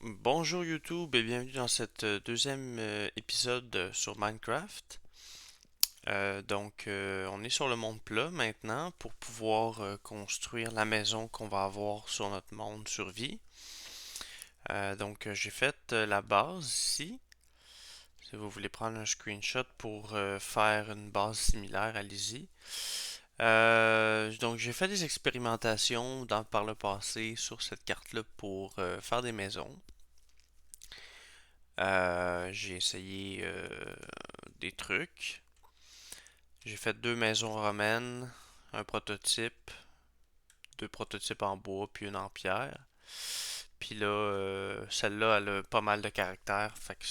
Bonjour YouTube et bienvenue dans cette deuxième épisode sur Minecraft. On est sur le monde plat maintenant pour pouvoir construire la maison qu'on va avoir sur notre monde survie. J'ai fait la base ici. Si vous voulez prendre un screenshot pour faire une base similaire, allez-y. J'ai fait des expérimentations par le passé sur cette carte-là pour faire des maisons. J'ai essayé des trucs. J'ai fait deux maisons romaines, un prototype, deux prototypes en bois, puis une en pierre. Puis là, celle-là, elle a pas mal de caractère, fait que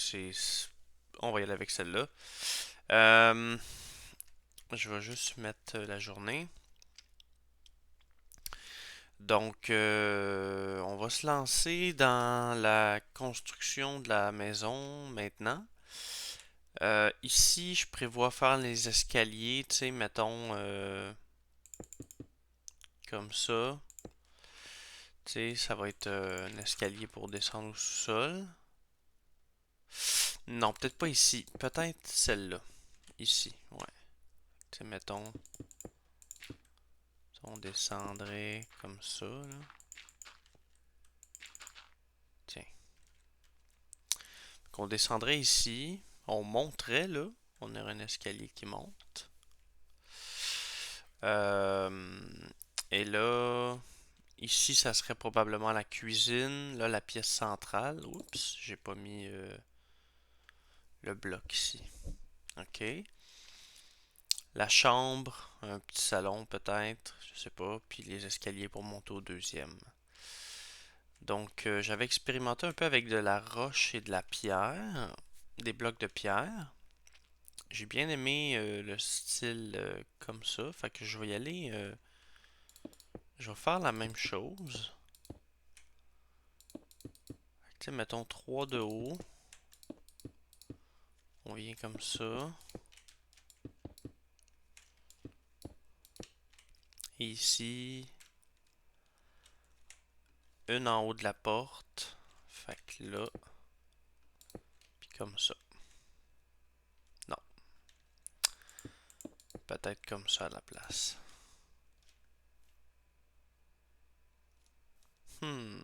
on va y aller avec celle-là. Euh, je vais juste mettre la journée. On va se lancer dans la construction de la maison maintenant. Ici, je prévois faire les escaliers, tu sais, mettons comme ça. Tu sais, ça va être un escalier pour descendre au sous-sol. Non, peut-être pas ici. Peut-être celle-là. Ici, ouais. Tu sais, mettons, on descendrait comme ça, là. Tiens. Qu'on descendrait ici. On monterait, là. On aurait un escalier qui monte. Euh, et là, ici, ça serait probablement la cuisine. Là, la pièce centrale. Oups, j'ai pas mis le bloc ici. OK. La chambre, un petit salon peut-être, je sais pas, puis les escaliers pour monter au deuxième. J'avais expérimenté un peu avec de la roche et de la pierre, des blocs de pierre. J'ai bien aimé le style comme ça, fait que je vais y aller, je vais faire la même chose. Tu sais, mettons 3 de haut, on vient comme ça. Et ici, une en haut de la porte, fait que là, puis comme ça. Non, peut-être comme ça à la place. Hmm.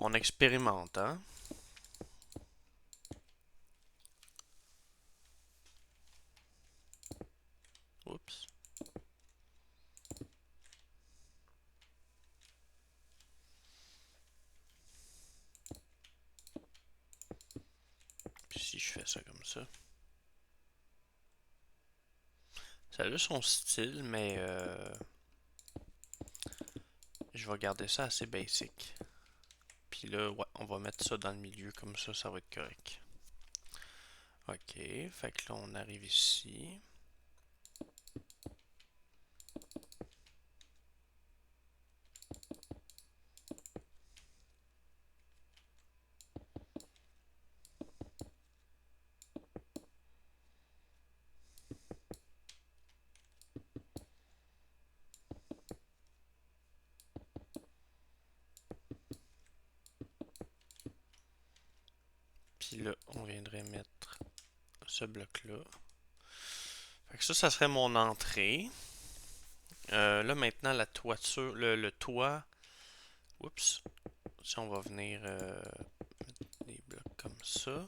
On expérimente, hein? Oups. Puis si je fais ça comme ça. Ça a son style, mais je vais garder ça assez basic. Puis là, ouais, on va mettre ça dans le milieu, comme ça va être correct. Ok, fait que là, on arrive ici. Puis là, on viendrait mettre ce bloc-là. Fait que ça serait mon entrée. Là, maintenant, la toiture, le toit. Oups. Si on va venir mettre des blocs comme ça.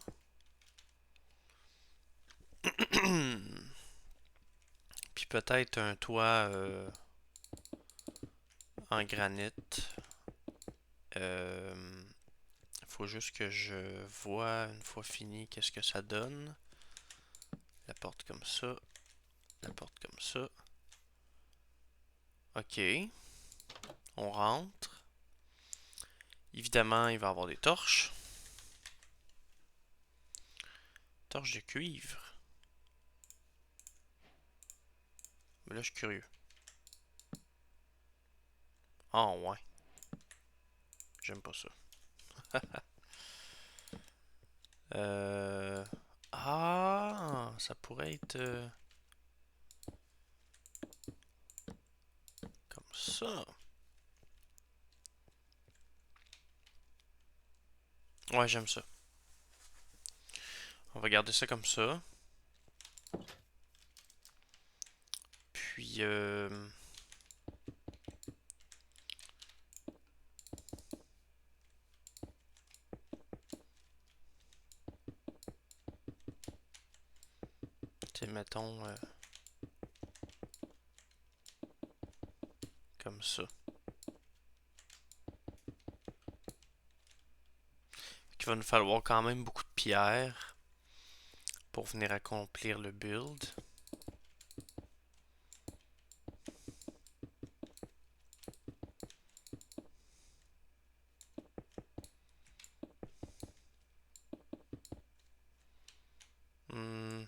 Puis peut-être un toit en granit. Euh, Faut juste que je vois une fois fini qu'est-ce que ça donne. La porte comme ça. La porte comme ça. Ok. On rentre. Évidemment, il va y avoir des torches. Torches de cuivre. Mais là, je suis curieux. Ah oh, ouais. J'aime pas ça. Euh... Ah, ça pourrait être comme ça. Ouais, j'aime ça. On va garder ça comme ça. Puis, tu sais, mettons comme ça. Il va nous falloir quand même beaucoup de pierres pour venir accomplir le build. Hmm.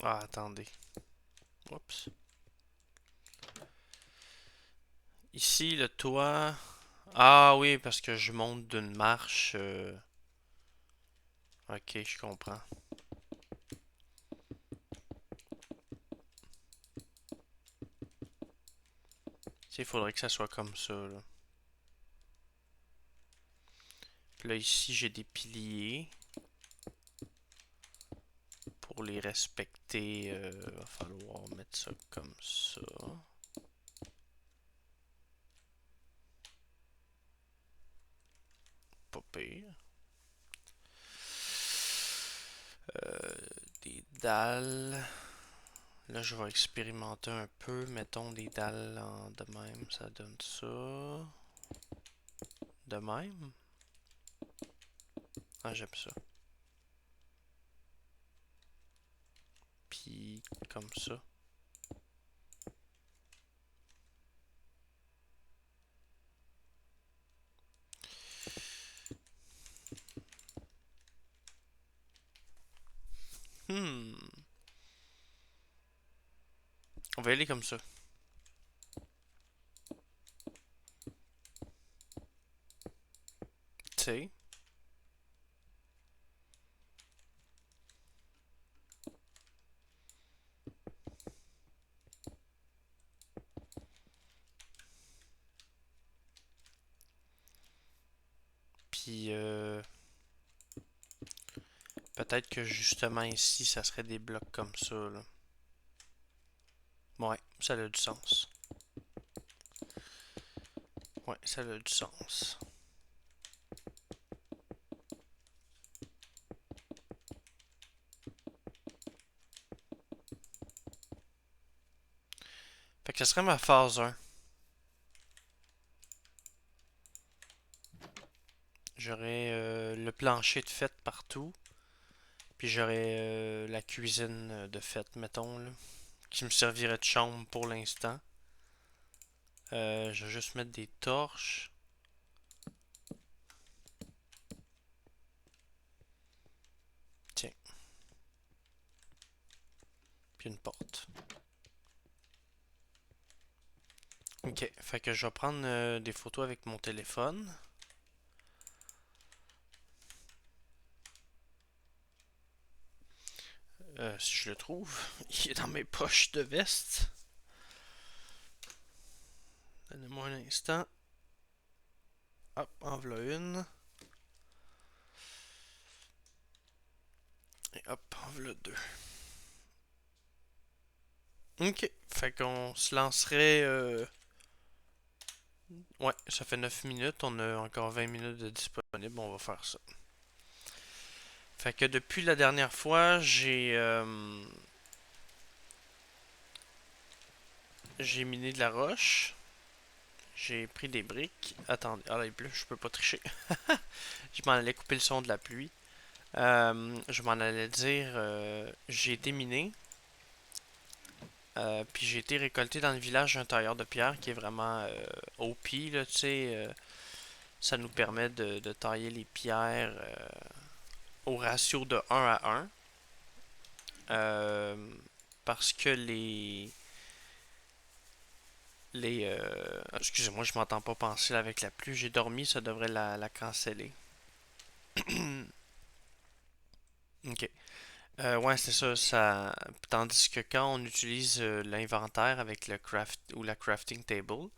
Ah, attendez. Oups. Ici, le toit. Ah oui, parce que je monte d'une marche. Ok, je comprends. Tu sais, il faudrait que ça soit comme ça, là. Puis là, ici, j'ai des piliers. Pour les respecter, va falloir mettre ça comme ça. Pas pire. Euh, des dalles. Là, je vais expérimenter un peu. Mettons des dalles de même. Ça donne ça. De même. Ah, j'aime ça. Puis, comme ça. Hmm. On va y aller comme ça. Tu sais. Puis, peut-être que justement ici, ça serait des blocs comme ça, là. Ouais, ça a du sens. Ouais, ça a du sens. Fait que ça serait ma phase 1. J'aurais le plancher de fait partout. Puis j'aurais la cuisine de fait, mettons, là, qui me servirait de chambre pour l'instant. Je vais juste mettre des torches. Tiens, puis une porte. Ok, fait que je vais prendre des photos avec mon téléphone. Si je le trouve. Il est dans mes poches de veste. Donnez-moi un instant. Hop, en voilà une. Et hop, en voilà deux. Ok, fait qu'on se lancerait. Ouais, ça fait 9 minutes. On a encore 20 minutes de disponible. On va faire ça. Fait que depuis la dernière fois, j'ai miné de la roche. J'ai pris des briques. Attendez, ah là il pleut, je peux pas tricher. Je m'en allais couper le son de la pluie. Je m'en allais dire, j'ai été miné. Puis j'ai été récolté dans le village un tailleur de pierre qui est vraiment OP, là, tu sais. Ça nous permet de tailler les pierres au ratio de 1 à 1. parce que excusez-moi, je m'entends pas penser là, avec la pluie. J'ai dormi, ça devrait la canceller. Ok. Ouais, c'est ça, ça. Tandis que quand on utilise l'inventaire avec le craft ou la crafting table,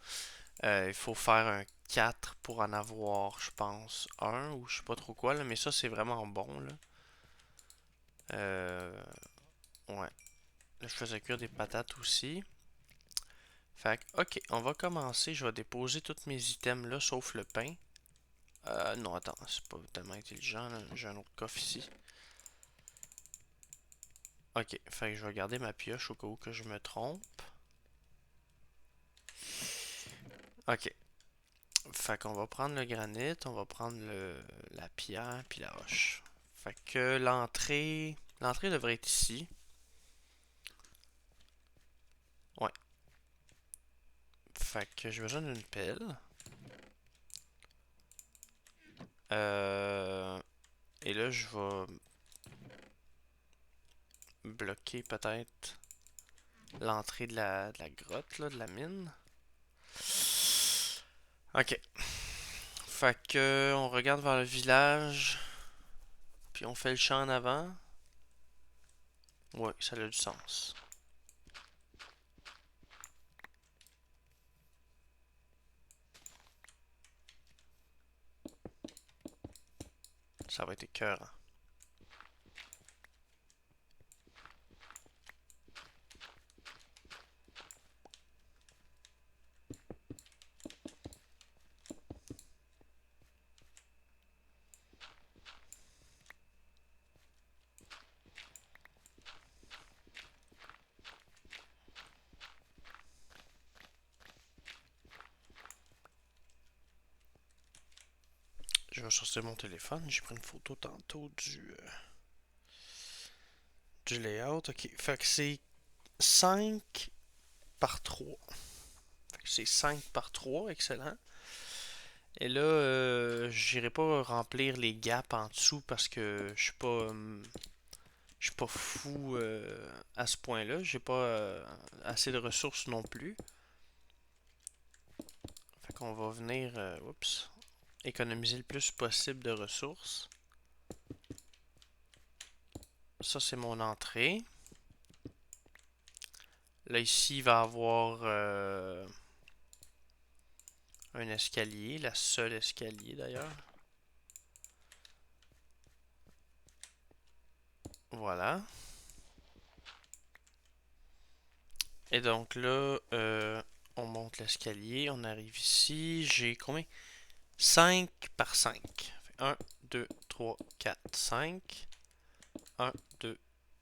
il faut faire un 4 pour en avoir, je pense, un ou je sais pas trop quoi, là, mais ça c'est vraiment bon là. Euh, ouais. Là, je faisais cuire des patates aussi. Fait que, ok, on va commencer. Je vais déposer tous mes items là, sauf le pain. Non, attends, c'est pas tellement intelligent là. J'ai un autre coffre ici. Ok, fait que je vais garder ma pioche au cas où que je me trompe. Ok, fait qu'on va prendre le granit, on va prendre la pierre puis la roche. Fait que l'entrée devrait être ici. Ouais, fait que j'ai besoin d'une pelle. Euh, et là, je vais bloquer peut-être l'entrée de la grotte, là, de la mine. Ok. Fait que on regarde vers le village, puis on fait le champ en avant. Ouais, ça a du sens. Ça va être écœurant. Je vais sortir mon téléphone. J'ai pris une photo tantôt du layout. Ok, fait que c'est 5 par 3. Fait que c'est 5 par 3, excellent. Et là, j'irai pas remplir les gaps en dessous parce que je suis pas fou à ce point-là. J'ai pas assez de ressources non plus. Fait qu'on va venir, oups, économiser le plus possible de ressources. Ça, c'est mon entrée. Là, ici, il va y avoir un escalier, la seule escalier d'ailleurs. Voilà. Et donc là, on monte l'escalier, on arrive ici. J'ai combien? 5 par 5. 1, 2, 3, 4, 5. 1, 2,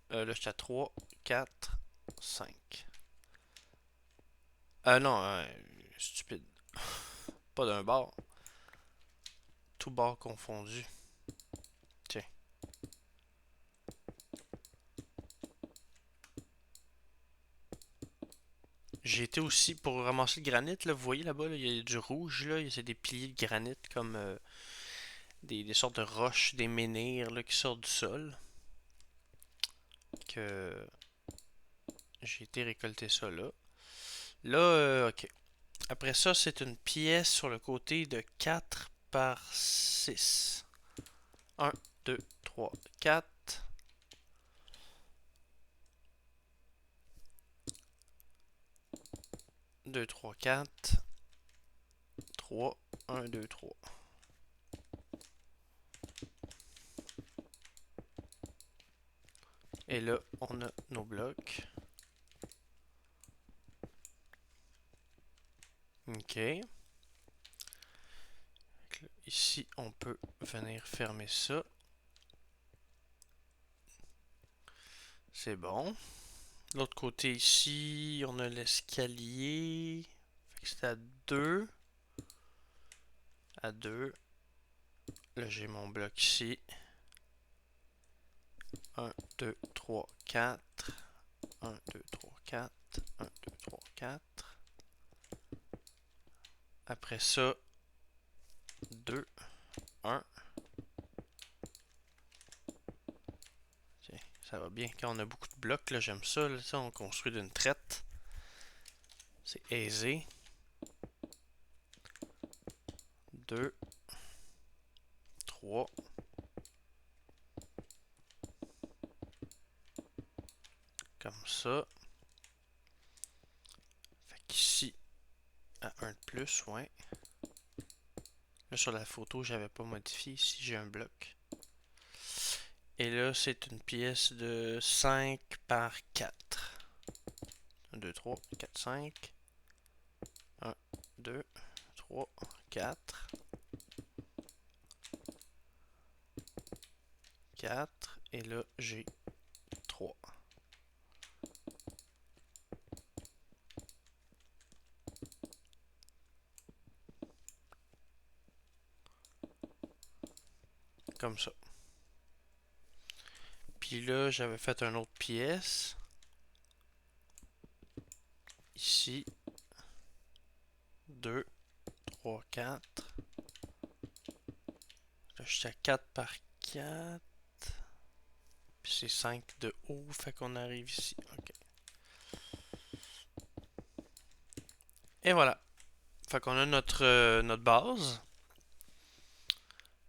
là j'étais à 3, 4, 5. Non, stupide. Pas d'un bar. Tout bar confondu. Tiens. J'ai été aussi pour ramasser le granit, là, vous voyez là-bas, là, il y a du rouge, là, c'est des piliers de granit comme des sortes de roches, des menhirs là, qui sortent du sol. Que j'ai été récolter ça là. Là, ok. Après ça, c'est une pièce sur le côté de 4 par 6. 1, 2, 3, 4. 2, 3, 4. 3, 1, 2, 3. Et là, on a nos blocs. Ok. Ici, on peut venir fermer ça. C'est bon. De l'autre côté ici, on a l'escalier. Fait que c'est à 2. À 2. Là, j'ai mon bloc ici. 1, 2, 3, 4. 1, 2, 3, 4. 1, 2, 3, 4. Après ça, 2, 1. Tiens, ça va bien quand on a beaucoup de bloc, là, j'aime ça, là, ça, on construit d'une traite. C'est aisé. 2, 3. Comme ça. Fait qu'ici, à 1 de plus, ouais. Là, sur la photo, j'avais pas modifié. Ici, j'ai un bloc. Et là, c'est une pièce de 5 par 4. 1, 2, 3, 4, 5. 1, 2, 3, 4. 4. Et là, j'ai 3. Comme ça. Puis là, j'avais fait une autre pièce. Ici. 2, 3, 4. Là, je suis à 4 par 4. Puis c'est 5 de haut. Fait qu'on arrive ici. OK. Et voilà. Fait qu'on a notre base.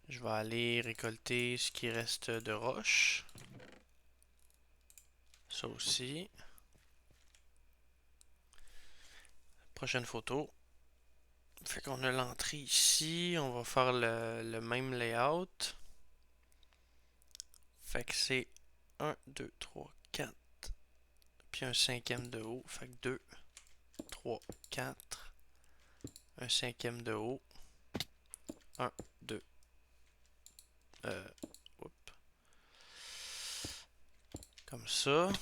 Je vais aller récolter ce qui reste de roche. Ça aussi. Prochaine photo. Fait qu'on a l'entrée ici. On va faire le même layout. Fait que c'est 1, 2, 3, 4. Puis un cinquième de haut. Fait que 2, 3, 4. Un cinquième de haut. 1, 2. Oups. Comme ça.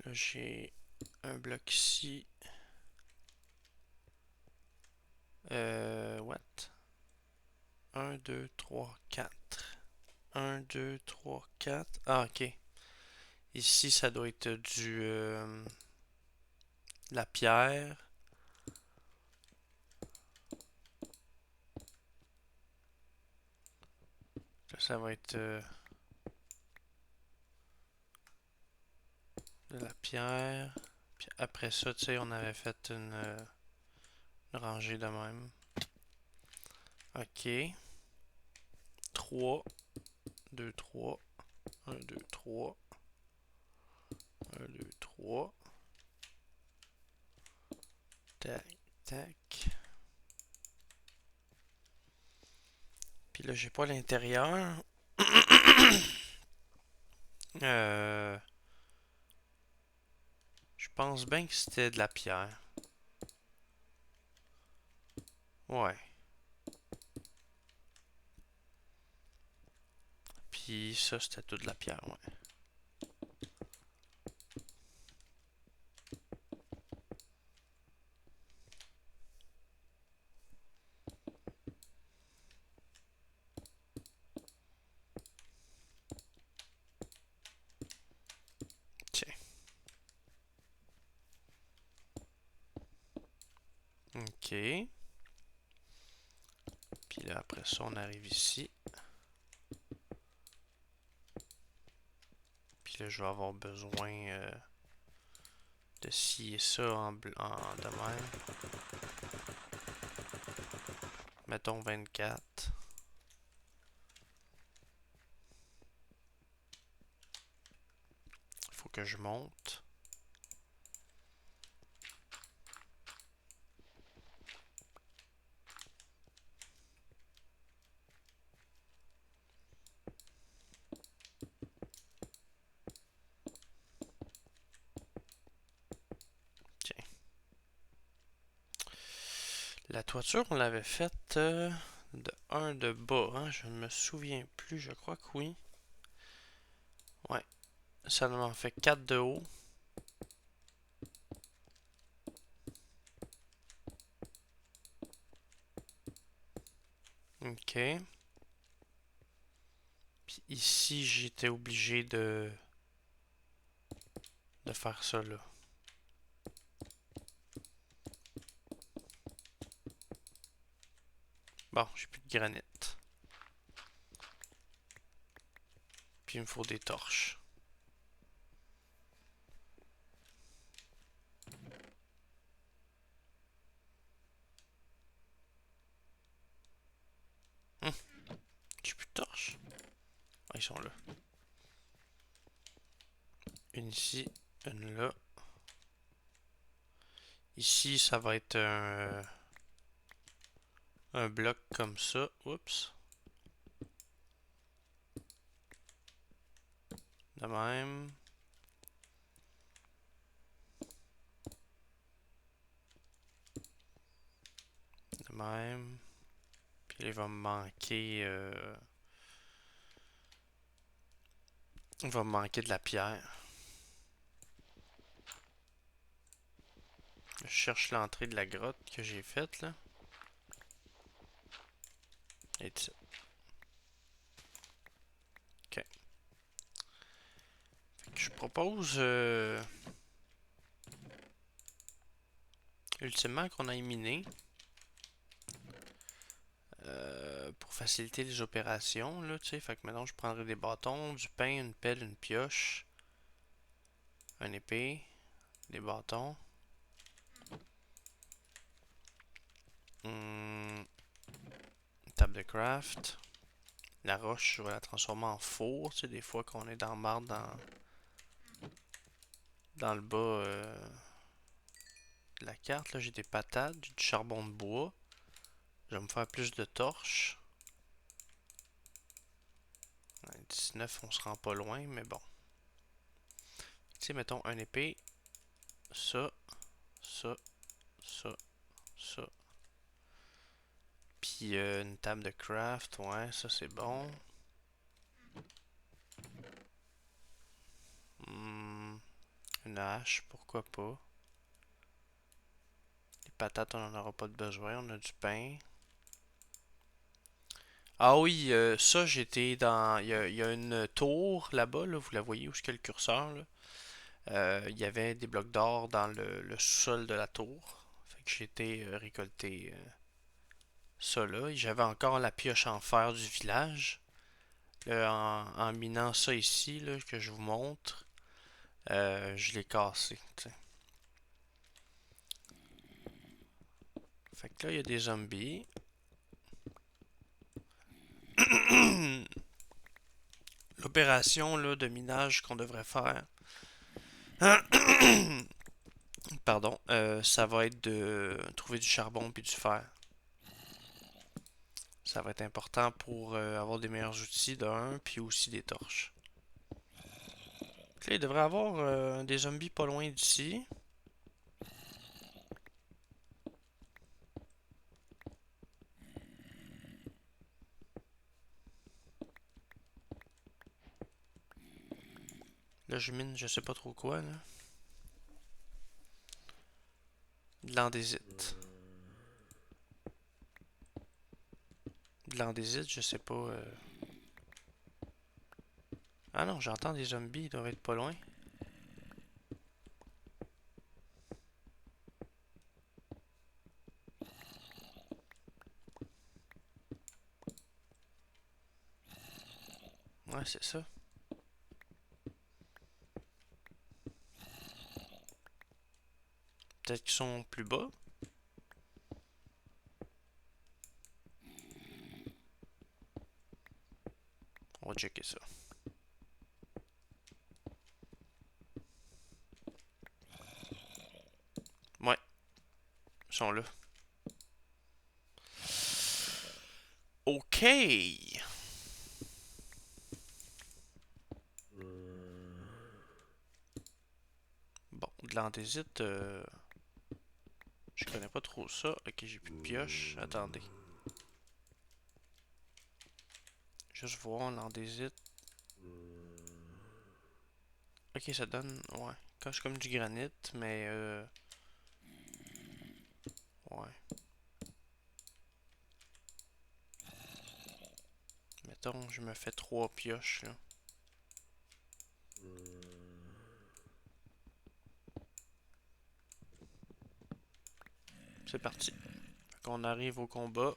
Là, j'ai un bloc ici. What? 1, 2, 3, 4. 1, 2, 3, 4. Ah, ok. Ici, ça doit être la pierre. Là, ça va être de la pierre. Puis après ça, tu sais, on avait fait une rangée de même. Ok. 3, 2, 3. 1, 2, 3. 1, 2, 3. Tac, tac. Puis là, j'ai pas l'intérieur. Je pense bien que c'était de la pierre. Ouais. Puis ça, c'était tout de la pierre, ouais. Tiens. Ok. Puis là, après ça, on arrive ici. Puis là, je vais avoir besoin de scier ça en de même. Mettons 24. Faut que je monte. Tiens. La toiture, on l'avait faite de 1 de bas, hein? Je ne me souviens plus, je crois que oui. Ouais. Ça m'en fait 4 de haut. Ok. Puis ici, j'étais obligé de faire ça là. Bon, j'ai plus de granit. Puis il me faut des torches. J'ai plus de torches. Ah, ils sont là. Une ici, une là. Ici, ça va être un bloc comme ça. Oups. De même. De même. Puis là, il va me manquer... il va me manquer de la pierre. Je cherche l'entrée de la grotte que j'ai faite, là. Et ici. Ok. Je propose... ultimement qu'on aille miner. Pour faciliter les opérations, là, tu sais. Fait que maintenant, je prendrai des bâtons, du pain, une pelle, une pioche, une épée, des bâtons. Une table de craft. La roche, je vais la transformer en four, tu sais, des fois qu'on est dans le marde dans le bas de la carte. Là, j'ai des patates, j'ai du charbon de bois. Je vais me faire plus de torches. 19, on se rend pas loin, mais bon. Tu sais, mettons un épée. Ça, ça, ça, ça. Puis une table de craft, ouais, ça c'est bon. Une hache, pourquoi pas. Les patates, on n'en aura pas de besoin, on a du pain. Ah oui, ça j'étais dans... Il y a une tour là-bas, là, vous la voyez où est-ce que le curseur, là. Il y avait des blocs d'or dans le sous-sol de la tour. Fait que j'ai été récolter ça là. Et j'avais encore la pioche en fer du village. Là, en minant ça ici, là, que je vous montre, je l'ai cassé. T'sais. Fait que là, il y a des zombies. L'opération là, de minage qu'on devrait faire, pardon, ça va être de trouver du charbon puis du fer. Ça va être important pour avoir des meilleurs outils d'un, puis aussi des torches. Là, il devrait y avoir des zombies pas loin d'ici. Là, je mine, je sais pas trop quoi, là. De l'andésite. De l'andésite, je sais pas. Ah non, j'entends des zombies, ils doivent être pas loin. Ouais, c'est ça. Peut-être qu'ils sont plus bas. On va checker ça. Ouais, ils sont là. Ok. Bon, de l'andésite, je connais pas trop ça. Ok, j'ai plus de pioche. Attendez. Juste voir l'andésite. Ok, ça donne. Ouais. Quand c'est comme du granit, mais ouais. Mettons, je me fais 3 pioches là. C'est parti. Fait qu'on arrive au combat.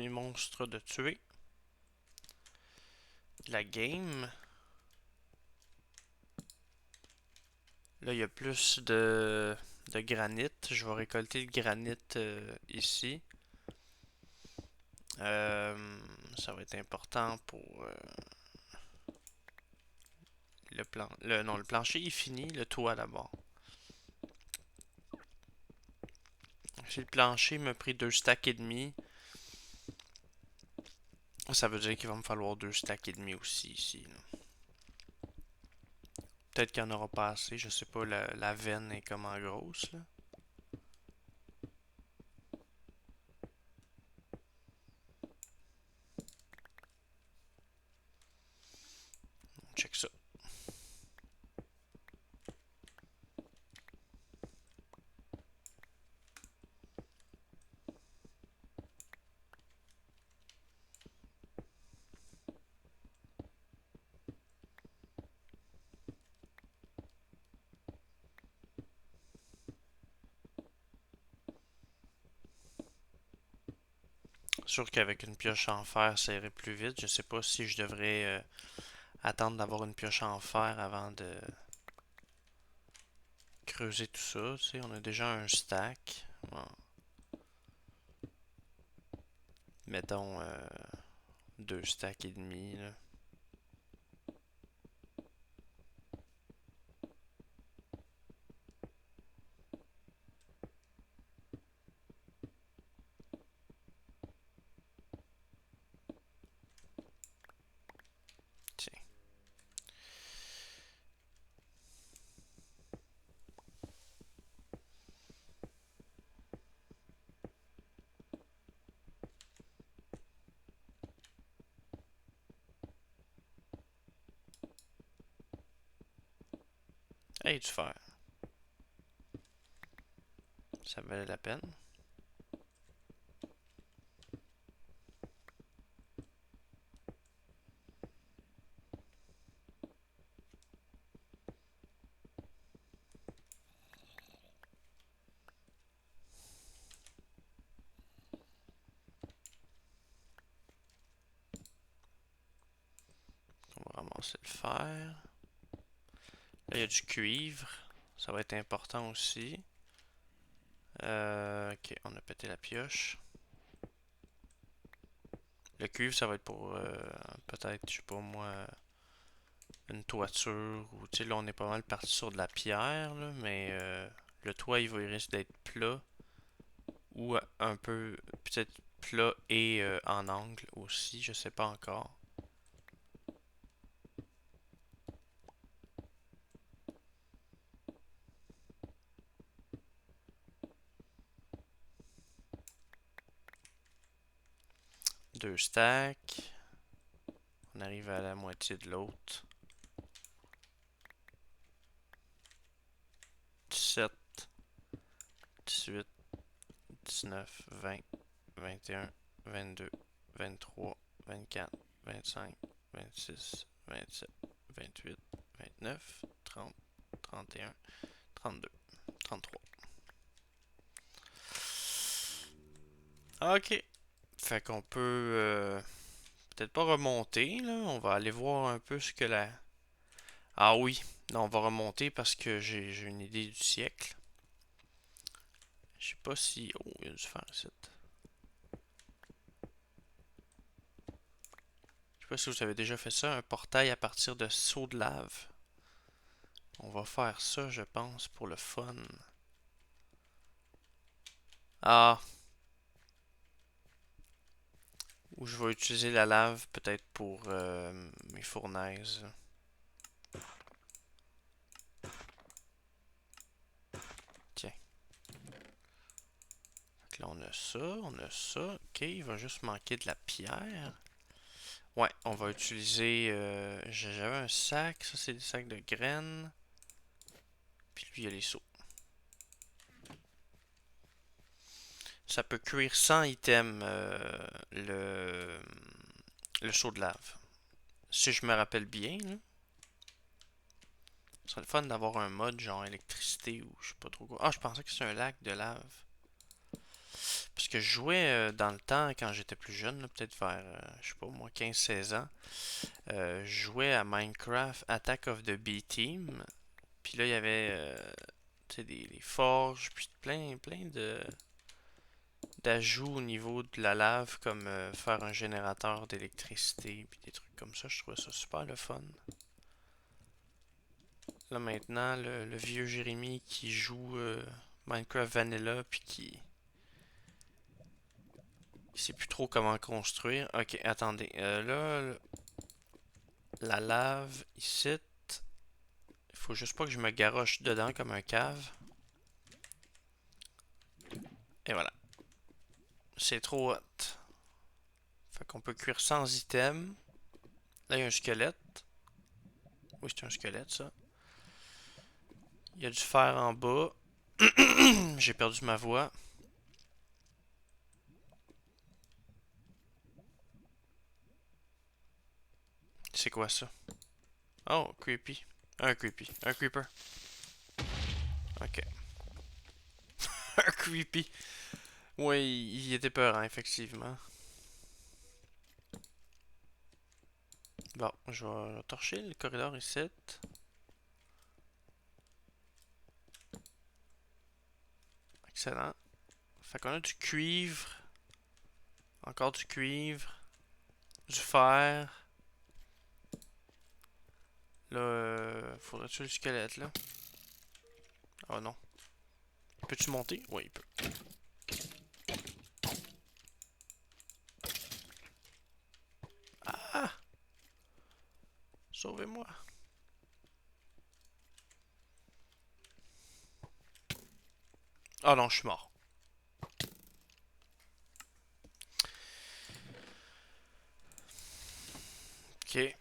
premier monstre de tuer. La game. Là, il y a plus de granit. Je vais récolter le granit ici. Ça va être important pour non, le plancher est fini, le toit d'abord. Si le plancher m'a pris 2 stacks et demi, ça veut dire qu'il va me falloir 2 stacks et demi aussi ici. Peut-être qu'il n'y en aura pas assez, je sais pas, la veine est comment grosse là. On check ça. Sûr qu'avec une pioche en fer, ça irait plus vite. Je sais pas si je devrais attendre d'avoir une pioche en fer avant de creuser tout ça. Tu sais, on a déjà un stack. Bon. Mettons 2 stacks et demi là. Tiens. Hey, du fer. Ça valait la peine. On va ramasser le fer. Là, il y a du cuivre. Ça va être important aussi. Ok, on a pété la pioche. Le cuivre, ça va être pour peut-être, je sais pas moi, une toiture. Ou tu sais, là, on est pas mal parti sur de la pierre, là, mais le toit, il risque d'être plat. Ou un peu, peut-être plat et en angle aussi, je sais pas encore. Deux stacks. On arrive à la moitié de l'autre. 17, 18, 19, 20, 21, 22, 23, 24, 25, 26, 27, 28, 29, 30, 31, 32, 33. Ok. Fait qu'on peut peut-être pas remonter, là. On va aller voir un peu ce que la... Ah oui, non, on va remonter parce que j'ai une idée du siècle. Je sais pas si... Oh, il y a du fer ici. Je sais pas si vous avez déjà fait ça, un portail à partir de seaux de lave. On va faire ça, je pense, pour le fun. Ah, ou je vais utiliser la lave peut-être pour mes fournaises. Tiens. Fait que là, on a ça, on a ça. Ok, il va juste manquer de la pierre. Ouais, on va utiliser... J'avais un sac, ça c'est des sacs de graines. Puis lui, il y a les seaux. Ça peut cuire sans item le seau de lave. Si je me rappelle bien, là. Ce serait le fun d'avoir un mode genre électricité ou je sais pas trop quoi. Ah, je pensais que c'était un lac de lave. Parce que je jouais dans le temps, quand j'étais plus jeune, peut-être vers, je sais pas moi, 15-16 ans. Je jouais à Minecraft Attack of the B-Team. Puis là, il y avait tu sais, des forges, puis plein de d'ajouts au niveau de la lave, comme faire un générateur d'électricité, puis des trucs comme ça. Je trouvais ça super le fun. Là maintenant, le vieux Jérémy qui joue Minecraft Vanilla, puis qui sait plus trop comment construire. Ok, attendez. Là, la lave ici. Il faut juste pas que je me garoche dedans comme un cave. Et voilà. C'est trop hot. Fait qu'on peut cuire sans item. Là, il y a un squelette. Oui, c'est un squelette, ça. Il y a du fer en bas. J'ai perdu ma voix. C'est quoi ça? Oh, creepy. Un creepy. Un creeper. Ok. Un creepy. Oui, il était peurant, effectivement. Bon, je vais torcher le corridor ici. Excellent. Fait qu'on a du cuivre. Encore du cuivre. Du fer. Là, faudrait-tu le squelette, là? Oh non. Peux-tu monter? Oui, il peut. Ah! Sauvez-moi. Oh non, je suis mort. Ok.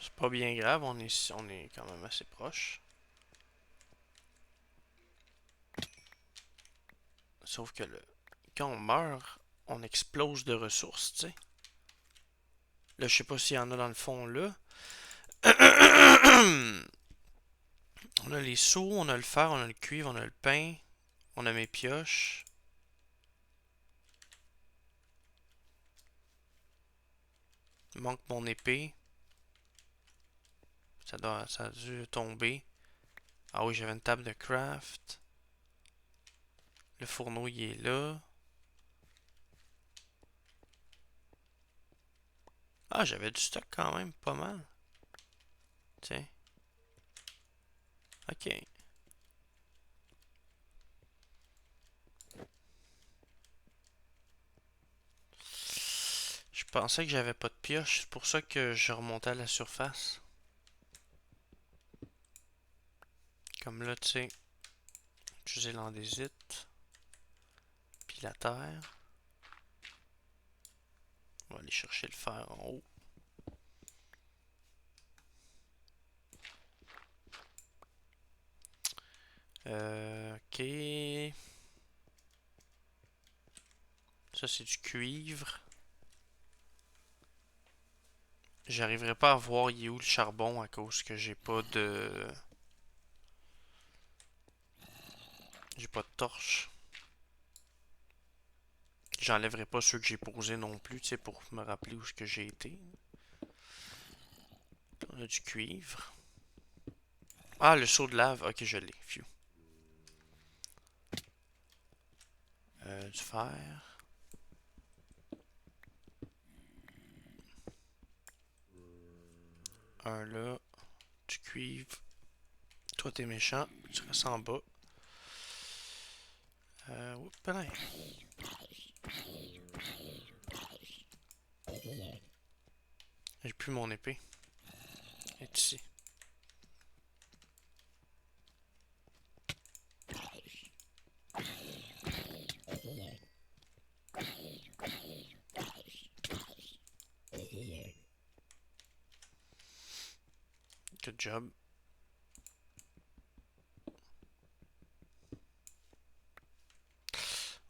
C'est pas bien grave, on est quand même assez proche. Sauf que quand on meurt, on explose de ressources, tu sais. Là, je sais pas s'il y en a dans le fond là. On a les seaux, on a le fer, on a le cuivre, on a le pain, on a mes pioches. Il manque mon épée. Ça a dû tomber. Ah oui, j'avais une table de craft. Le fourneau, il est là. Ah, j'avais du stock quand même, pas mal. Tiens. Ok. Je pensais que j'avais pas de pioche, c'est pour ça que je remontais à la surface. Comme là, tu sais, utiliser l'andésite, puis la terre. On va aller chercher le fer en haut. Ok. Ça, c'est du cuivre. J'arriverai pas à voir il est où le charbon à cause que j'ai pas de... J'ai pas de torche. J'enlèverai pas ceux que j'ai posés non plus, tu sais, pour me rappeler où est-ce que j'ai été. On a du cuivre. Ah, le seau de lave. Ok, je l'ai. Phew. Du fer. Un là. Du cuivre. Toi, t'es méchant. Tu restes en bas. Oups, là. J'ai plus mon épée. Elle est ici. Good job.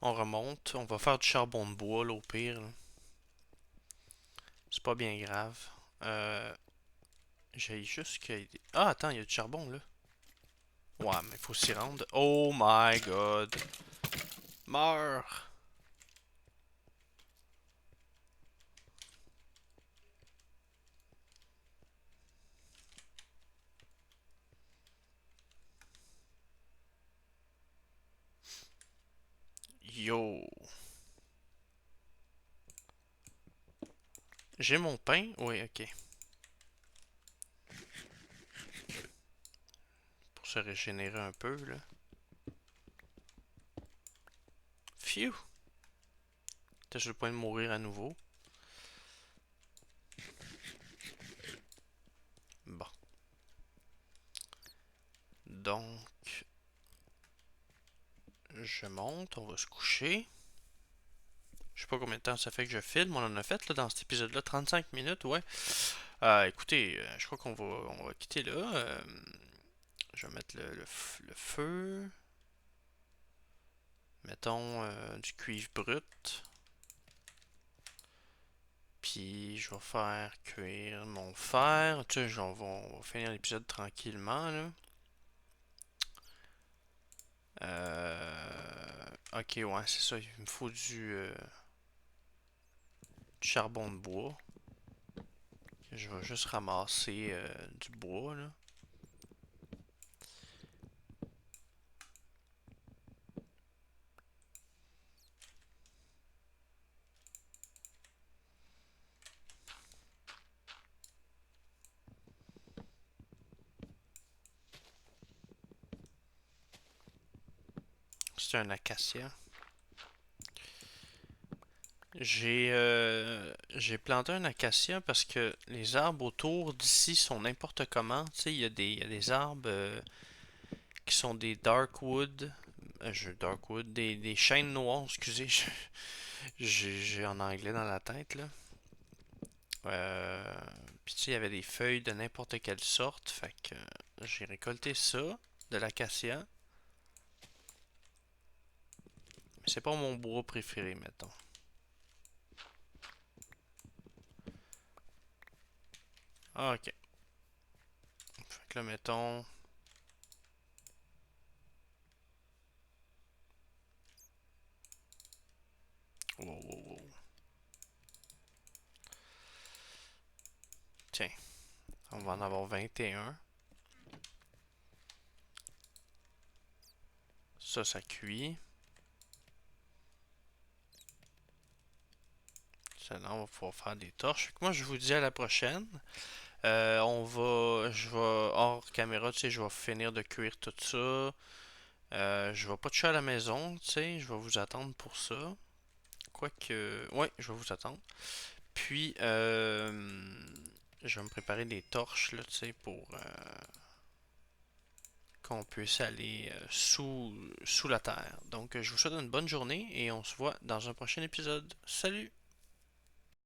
On remonte. On va faire du charbon de bois, là, au pire. C'est pas bien grave. J'ai juste qu'il y ait Ah, attends, il y a du charbon, là. Ouais, mais faut s'y rendre. Oh my god. Meurs! Yo! J'ai mon pain? Oui, ok. Pour se régénérer un peu, là. Phew! T'as sur le point de mourir à nouveau. Bon. Donc, je monte, on va se coucher. Je sais pas combien de temps ça fait que je filme, on en a fait là, dans cet épisode-là, 35 minutes, ouais. Écoutez, je crois qu'on va quitter là. Je vais mettre le feu. Mettons du cuivre brut. Puis je vais faire cuire mon fer. Tu sais, on va finir l'épisode tranquillement là. Ok, ouais, c'est ça. Il me faut du charbon de bois. Je vais juste ramasser du bois là. C'est un acacia. J'ai planté un acacia parce que les arbres autour d'ici sont n'importe comment. Tu sais, il y a des arbres qui sont des darkwood. Darkwood, des chênes noires, excusez, j'ai en anglais dans la tête là. Euh, Puis tu sais, il y avait des feuilles de n'importe quelle sorte. Fait que j'ai récolté ça, de l'acacia. Mais c'est pas mon bois préféré, mettons. Ah, ok. Fait que là, mettons. Wow, wow, wow. Tiens, on va en avoir 21. Ça cuit. Ça, là, on va pouvoir faire des torches. Fait que moi, je vous dis à la prochaine. Je vais, hors caméra, tu sais, je vais finir de cuire tout ça. Je vais pas toucher à la maison, tu sais, je vais vous attendre pour ça. Quoique, ouais, je vais vous attendre. Puis, je vais me préparer des torches, là, tu sais, pour qu'on puisse aller sous la terre. Donc, je vous souhaite une bonne journée et on se voit dans un prochain épisode. Salut!